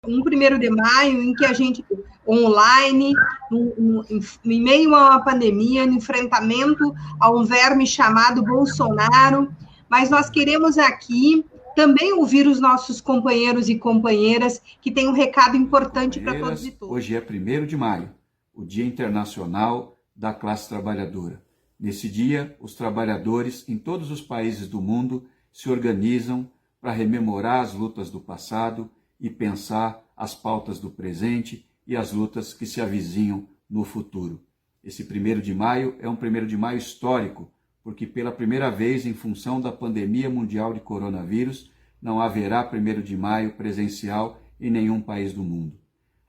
um 1º de maio em que a gente, online, em meio a uma pandemia, no enfrentamento a um verme chamado Bolsonaro, mas nós queremos aqui também ouvir os nossos companheiros e companheiras que têm um recado importante para todos e todas. Hoje é 1º de maio, o Dia Internacional da Classe Trabalhadora. Nesse dia, os trabalhadores em todos os países do mundo se organizam para rememorar as lutas do passado e pensar as pautas do presente e as lutas que se avizinham no futuro. Esse 1º de maio é um 1º de maio histórico, porque pela primeira vez, em função da pandemia mundial de coronavírus, não haverá 1º de maio presencial em nenhum país do mundo.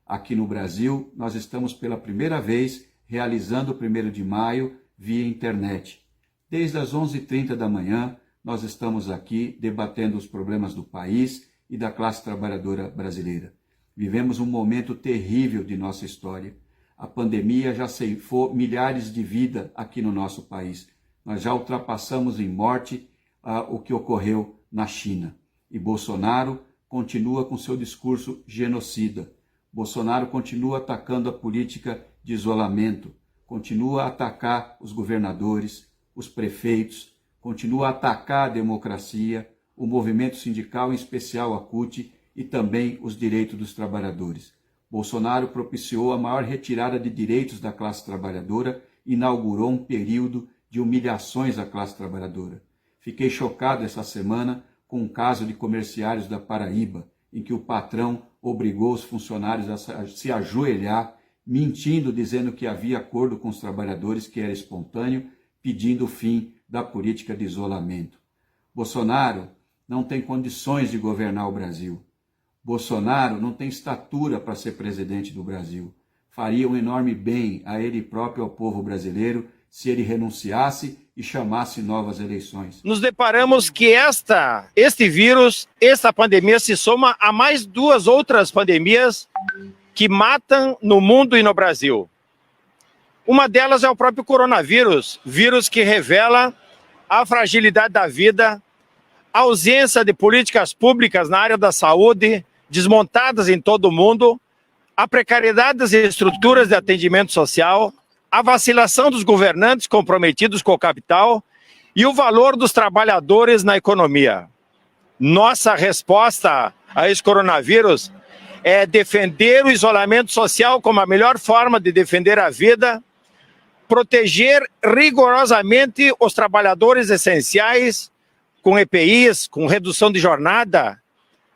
Aqui no Brasil, nós estamos pela primeira vez realizando o 1º de maio via internet. Desde as 11h30 da manhã, nós estamos aqui debatendo os problemas do país e da classe trabalhadora brasileira. Vivemos um momento terrível de nossa história. A pandemia já ceifou milhares de vidas aqui no nosso país. Nós já ultrapassamos em morte o que ocorreu na China. E Bolsonaro continua com seu discurso genocida. Bolsonaro continua atacando a política de isolamento, continua a atacar os governadores, os prefeitos, continua a atacar a democracia, o movimento sindical, em especial a CUT, e também os direitos dos trabalhadores. Bolsonaro propiciou a maior retirada de direitos da classe trabalhadora e inaugurou um período de humilhações à classe trabalhadora. Fiquei chocado essa semana com um caso de comerciários da Paraíba, em que o patrão obrigou os funcionários a se ajoelhar, mentindo, dizendo que havia acordo com os trabalhadores, que era espontâneo, pedindo o fim da política de isolamento. Bolsonaro não tem condições de governar o Brasil. Bolsonaro não tem estatura para ser presidente do Brasil. Faria um enorme bem a ele próprio e ao povo brasileiro se ele renunciasse e chamasse novas eleições. Nos deparamos que este vírus, esta pandemia se soma a mais 2 outras pandemias que matam no mundo e no Brasil. Uma delas é o próprio coronavírus, vírus que revela a fragilidade da vida, a ausência de políticas públicas na área da saúde, desmontadas em todo o mundo, a precariedade das estruturas de atendimento social, a vacilação dos governantes comprometidos com o capital e o valor dos trabalhadores na economia. Nossa resposta a esse coronavírus é defender o isolamento social como a melhor forma de defender a vida, proteger rigorosamente os trabalhadores essenciais, com EPIs, com redução de jornada,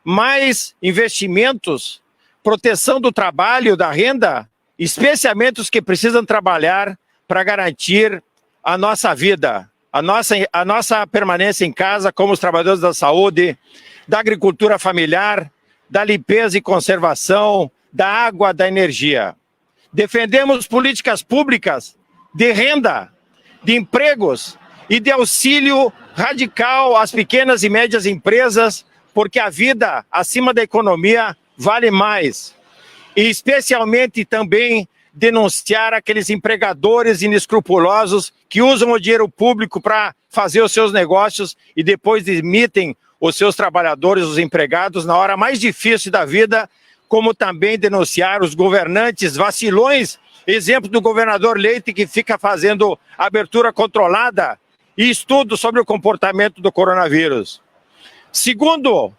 mais investimentos, proteção do trabalho, da renda, especialmente os que precisam trabalhar para garantir a nossa vida, a nossa permanência em casa, como os trabalhadores da saúde, da agricultura familiar, da limpeza e conservação, da água, da energia. Defendemos políticas públicas de renda, de empregos e de auxílio radical às pequenas e médias empresas, porque a vida acima da economia vale mais. E especialmente também denunciar aqueles empregadores inescrupulosos que usam o dinheiro público para fazer os seus negócios e depois demitem os seus trabalhadores, os empregados, na hora mais difícil da vida, como também denunciar os governantes vacilões, exemplo do governador Leite, que fica fazendo abertura controlada e estudo sobre o comportamento do coronavírus. Segundo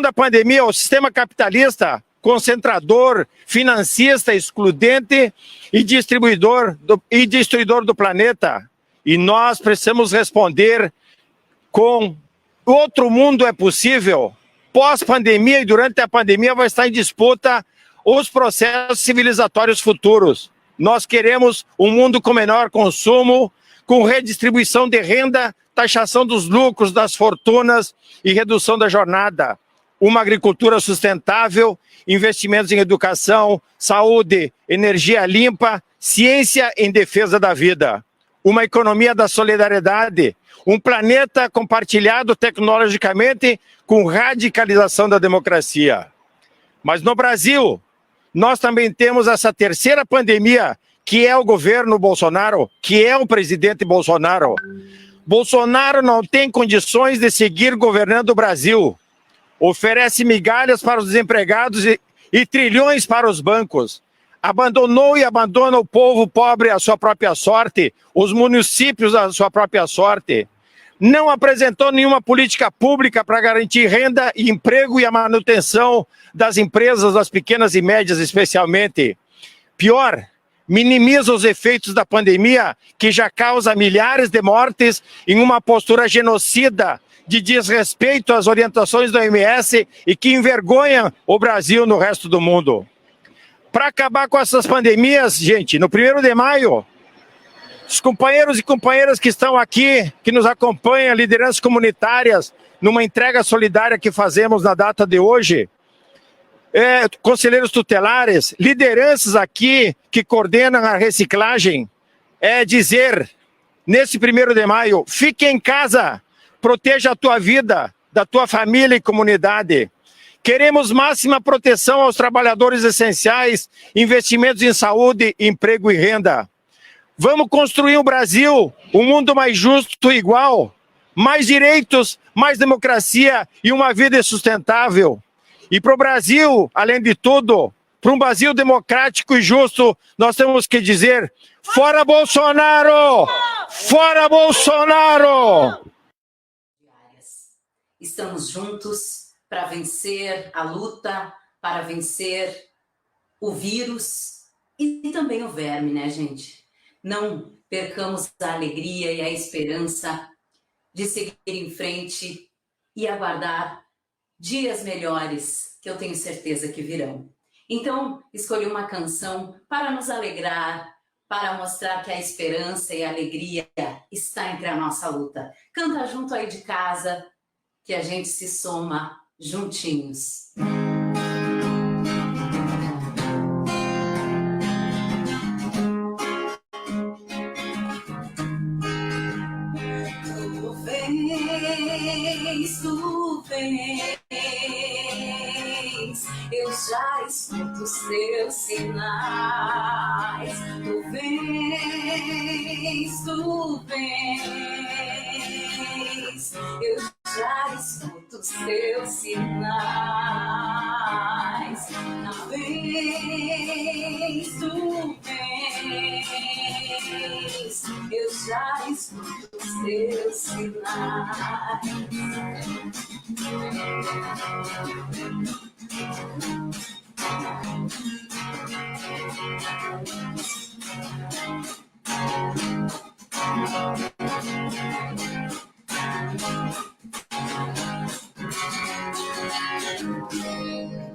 a pandemia, o sistema capitalista, concentrador, financista, excludente e destruidor do planeta. E nós precisamos responder com outro mundo é possível. Pós-pandemia e durante a pandemia vai estar em disputa os processos civilizatórios futuros. Nós queremos um mundo com menor consumo, com redistribuição de renda, taxação dos lucros, das fortunas e redução da jornada. Uma agricultura sustentável, investimentos em educação, saúde, energia limpa, ciência em defesa da vida. Uma economia da solidariedade, um planeta compartilhado tecnologicamente com radicalização da democracia. Mas no Brasil, nós também temos essa terceira pandemia, que é o governo Bolsonaro, que é o presidente Bolsonaro. Bolsonaro não tem condições de seguir governando o Brasil. Oferece migalhas para os desempregados e trilhões para os bancos. Abandonou e abandona o povo pobre à sua própria sorte, os municípios à sua própria sorte. Não apresentou nenhuma política pública para garantir renda e emprego e a manutenção das empresas, das pequenas e médias especialmente. Pior, minimiza os efeitos da pandemia, que já causa milhares de mortes, em uma postura genocida de desrespeito às orientações da OMS e que envergonha o Brasil no resto do mundo. Para acabar com essas pandemias, gente, no 1º de maio, os companheiros e companheiras que estão aqui, que nos acompanham, lideranças comunitárias, numa entrega solidária que fazemos na data de hoje, conselheiros tutelares, lideranças aqui que coordenam a reciclagem, dizer, nesse 1º de maio, fique em casa, proteja a tua vida, da tua família e comunidade. Queremos máxima proteção aos trabalhadores essenciais, investimentos em saúde, emprego e renda. Vamos construir um Brasil, um mundo mais justo e igual, mais direitos, mais democracia e uma vida sustentável. E para o Brasil, além de tudo, para um Brasil democrático e justo, nós temos que dizer: fora Bolsonaro! Fora Bolsonaro! Estamos juntos para vencer a luta, para vencer o vírus e também o verme, né, gente? Não percamos a alegria e a esperança de seguir em frente e aguardar dias melhores, que eu tenho certeza que virão. Então, escolhi uma canção para nos alegrar, para mostrar que a esperança e a alegria está entre a nossa luta. Canta junto aí de casa, que a gente se soma juntinhos. Tu vens, eu já escuto os teus sinais. Tu vens, eu já escuto os teus sinais. Na vez tu vens, eu já escuto os teus sinais.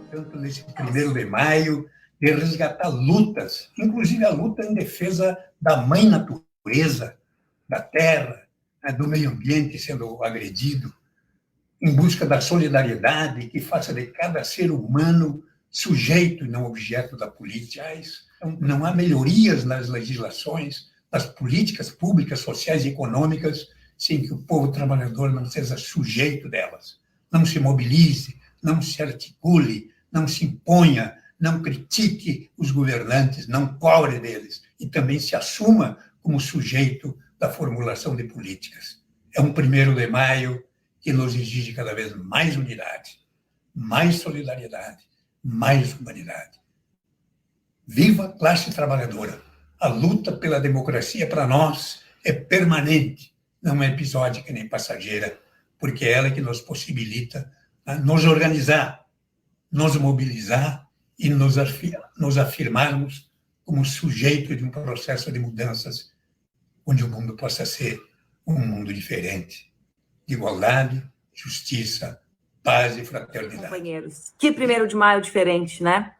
Tanto nesse 1º de maio, de resgatar lutas, inclusive a luta em defesa da mãe natureza, da terra, do meio ambiente sendo agredido, em busca da solidariedade que faça de cada ser humano sujeito e não objeto da política. Não há melhorias nas legislações, nas políticas públicas, sociais e econômicas, sem que o povo trabalhador não seja sujeito delas. Não se mobilize, não se articule, não se imponha, não critique os governantes, não cobre deles e também se assuma como sujeito da formulação de políticas. É um 1º de maio que nos exige cada vez mais unidade, mais solidariedade, mais humanidade. Viva a classe trabalhadora! A luta pela democracia para nós é permanente, não é episódica nem passageira, porque é ela que nos possibilita nos organizar, nos mobilizar e nos afirmarmos como sujeito de um processo de mudanças onde o mundo possa ser um mundo diferente, de igualdade, justiça, paz e fraternidade. Companheiros, que 1º de maio diferente, né?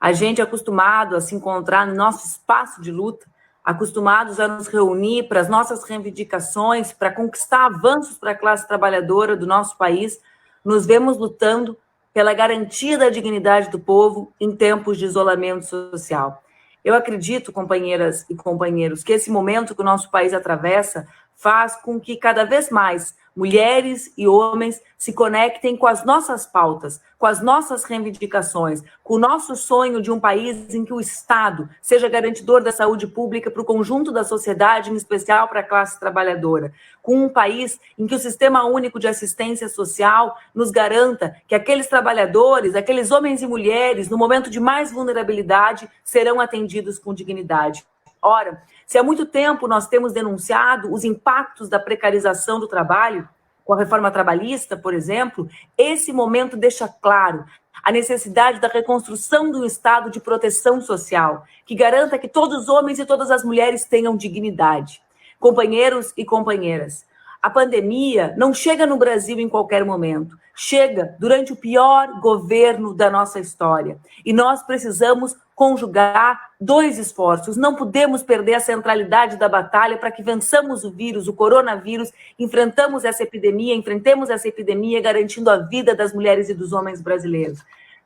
A gente é acostumado a se encontrar no nosso espaço de luta, acostumados a nos reunir para as nossas reivindicações, para conquistar avanços para a classe trabalhadora do nosso país, nos vemos lutando pela garantia da dignidade do povo em tempos de isolamento social. Eu acredito, companheiras e companheiros, que esse momento que o nosso país atravessa faz com que cada vez mais mulheres e homens se conectem com as nossas pautas, com as nossas reivindicações, com o nosso sonho de um país em que o Estado seja garantidor da saúde pública para o conjunto da sociedade, em especial para a classe trabalhadora, com um país em que o Sistema Único de Assistência Social nos garanta que aqueles trabalhadores, aqueles homens e mulheres, no momento de mais vulnerabilidade, serão atendidos com dignidade. Ora, se há muito tempo nós temos denunciado os impactos da precarização do trabalho, com a reforma trabalhista, por exemplo, esse momento deixa claro a necessidade da reconstrução de um Estado de proteção social, que garanta que todos os homens e todas as mulheres tenham dignidade. Companheiros e companheiras, a pandemia não chega no Brasil em qualquer momento, chega durante o pior governo da nossa história. E nós precisamos conjugar dois esforços. Não podemos perder a centralidade da batalha para que vençamos o vírus, o coronavírus, enfrentemos essa epidemia garantindo a vida das mulheres e dos homens brasileiros.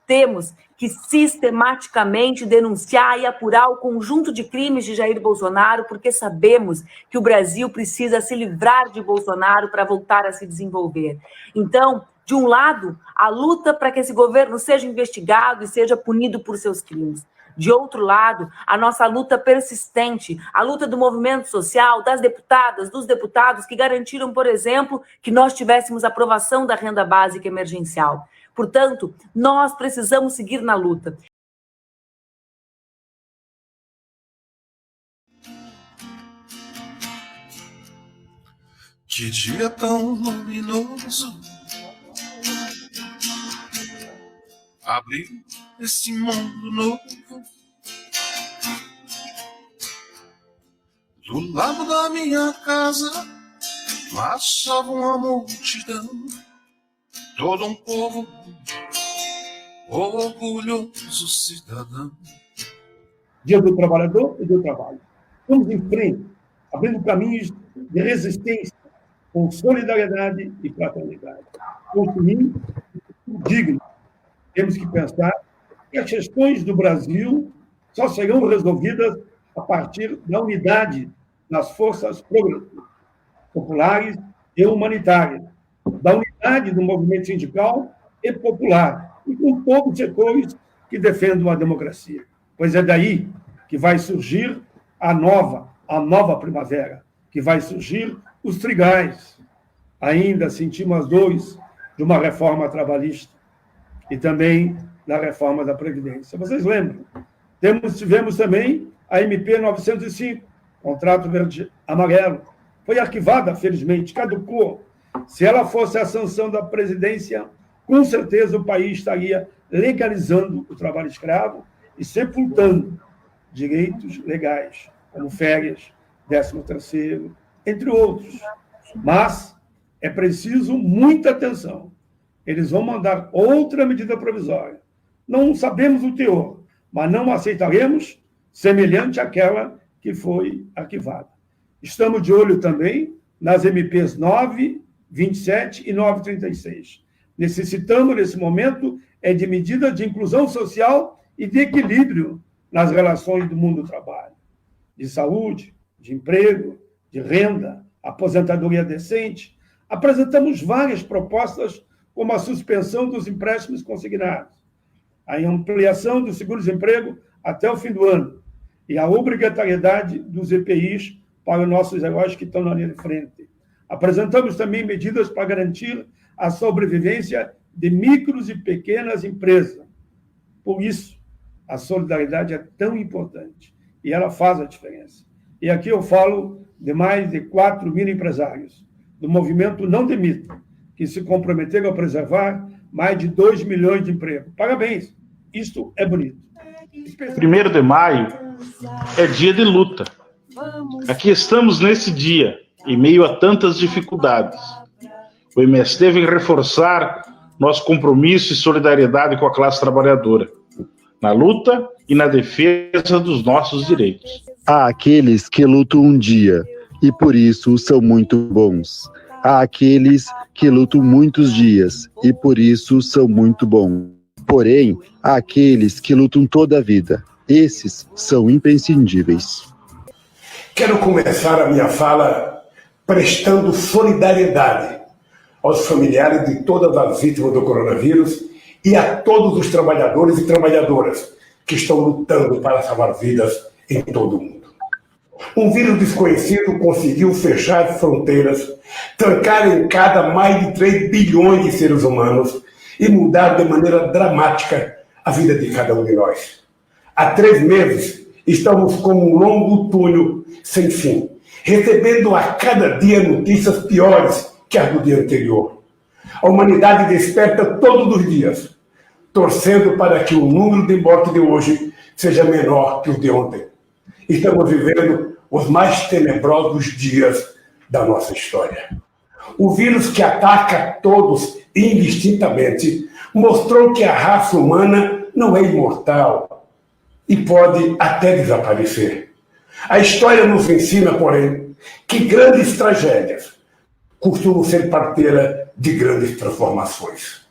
Temos que sistematicamente denunciar e apurar o conjunto de crimes de Jair Bolsonaro, porque sabemos que o Brasil precisa se livrar de Bolsonaro para voltar a se desenvolver. Então, de um lado, a luta para que esse governo seja investigado e seja punido por seus crimes. De outro lado, a nossa luta persistente, a luta do movimento social, das deputadas, dos deputados que garantiram, por exemplo, que nós tivéssemos aprovação da renda básica emergencial. Portanto, nós precisamos seguir na luta. Que dia tão luminoso abriu esse mundo novo. Do lado da minha casa marchava uma multidão, todo um povo orgulhoso cidadão. Dia do Trabalhador e do Trabalho. Vamos em frente, abrindo caminhos de resistência, com solidariedade e fraternidade. Construindo um digno. Temos que pensar que as questões do Brasil só serão resolvidas a partir da unidade nas forças progressistas, populares e humanitárias, da unidade do movimento sindical e popular, e com todos os setores que defendem a democracia. Pois é daí que vai surgir a nova primavera, que vai surgir os trigais. Ainda sentimos as dores de uma reforma trabalhista e também da reforma da Previdência. Vocês lembram? Tivemos também a MP 905, Contrato Verde-Amarelo. Foi arquivada, felizmente, caducou. Se ela fosse a sanção da presidência, com certeza o país estaria legalizando o trabalho escravo e sepultando direitos legais, como férias, 13º, entre outros. Mas é preciso muita atenção. Eles vão mandar outra medida provisória. Não sabemos o teor, mas não aceitaremos semelhante àquela que foi arquivada. Estamos de olho também nas MPs 9, 27 e 936. Necessitamos, nesse momento, de medidas de inclusão social e de equilíbrio nas relações do mundo do trabalho, de saúde, de emprego, de renda, aposentadoria decente. Apresentamos várias propostas, como a suspensão dos empréstimos consignados, a ampliação do seguro-desemprego até o fim do ano e a obrigatoriedade dos EPIs para os nossos heróis que estão na linha de frente. Apresentamos também medidas para garantir a sobrevivência de micros e pequenas empresas. Por isso, a solidariedade é tão importante e ela faz a diferença. E aqui eu falo de mais de 4 mil empresários do movimento Não Demita, que se comprometeram a preservar mais de 2 milhões de empregos. Parabéns, isto é bonito. 1º de maio é dia de luta. Aqui estamos nesse dia, em meio a tantas dificuldades. O MST vem reforçar nosso compromisso e solidariedade com a classe trabalhadora, na luta e na defesa dos nossos direitos. Há aqueles que lutam um dia, e por isso são muito bons. Há aqueles que lutam muitos dias, e por isso são muito bons. Porém, há aqueles que lutam toda a vida. Esses são imprescindíveis. Quero começar a minha fala prestando solidariedade aos familiares de todas as vítimas do coronavírus e a todos os trabalhadores e trabalhadoras que estão lutando para salvar vidas em todo o mundo. Um vírus desconhecido conseguiu fechar fronteiras, trancar em cada mais de 3 bilhões de seres humanos e mudar de maneira dramática a vida de cada um de nós. Há 3 meses, estamos como um longo túnel sem fim, recebendo a cada dia notícias piores que as do dia anterior. A humanidade desperta todos os dias, torcendo para que o número de mortes de hoje seja menor que o de ontem. Estamos vivendo os mais tenebrosos dias da nossa história. O vírus que ataca todos indistintamente mostrou que a raça humana não é imortal e pode até desaparecer. A história nos ensina, porém, que grandes tragédias costumam ser parteira de grandes transformações.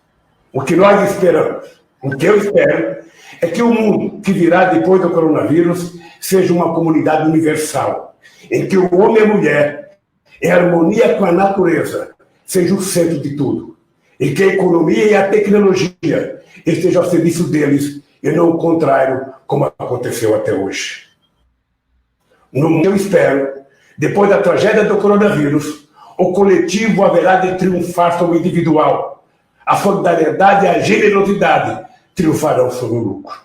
O que nós esperamos, o que eu espero, é que o mundo que virá depois do coronavírus seja uma comunidade universal, em que o homem e a mulher, em harmonia com a natureza, seja o centro de tudo, e que a economia e a tecnologia estejam ao serviço deles e não o contrário, como aconteceu até hoje. No mundo, eu espero, depois da tragédia do coronavírus, o coletivo haverá de triunfar sobre o individual. A solidariedade e a generosidade triunfarão sobre o lucro.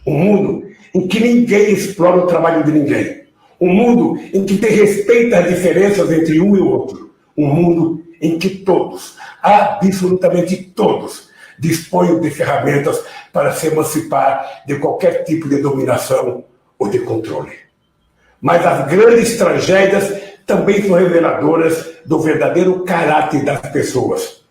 Um mundo em que ninguém explora o trabalho de ninguém. Um mundo em que tem respeito às diferenças entre um e o outro. Um mundo em que todos, absolutamente todos, disponham de ferramentas para se emancipar de qualquer tipo de dominação ou de controle. Mas as grandes tragédias também são reveladoras do verdadeiro caráter das pessoas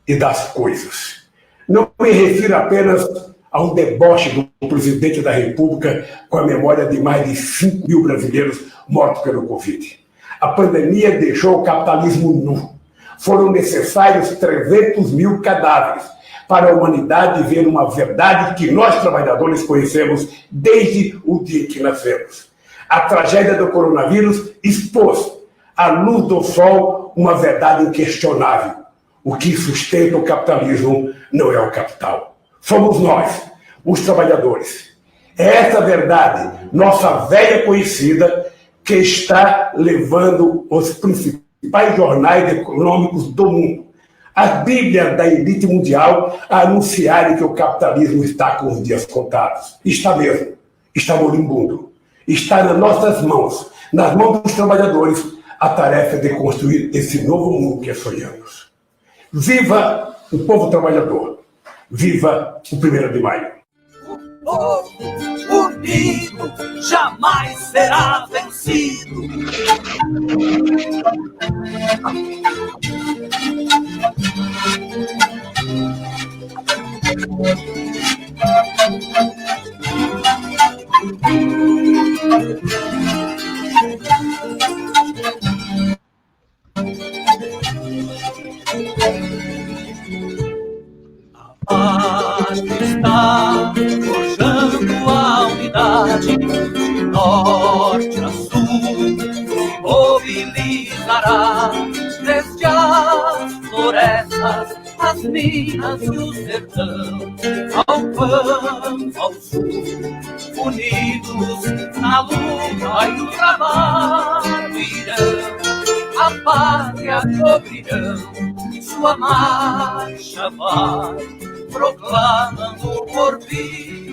e das coisas. Não me refiro apenas a um deboche do presidente da República com a memória de mais de 5 mil brasileiros mortos pelo Covid. A pandemia deixou o capitalismo nu. Foram necessários 300 mil cadáveres para a humanidade ver uma verdade que nós, trabalhadores, conhecemos desde o dia que nascemos. A tragédia do coronavírus expôs à luz do sol uma verdade inquestionável. O que sustenta o capitalismo não é o capital. Somos nós, os trabalhadores. É essa verdade, nossa velha conhecida, que está levando os principais jornais econômicos do mundo, a Bíblia da elite mundial, a anunciarem que o capitalismo está com os dias contados. Está mesmo. Está moribundo. Está nas nossas mãos, nas mãos dos trabalhadores, a tarefa de construir esse novo mundo que sonhamos. Viva o povo trabalhador. Viva o 1º de maio. O povo unido jamais será vencido. A paz está forjando a unidade, de norte a sul se mobilizará, desde as florestas, as minas e o sertão, ao campo, ao sul, unidos na luta e no trabalho irão, a pátria cobrirão, sua marcha vai proclamando o porvir.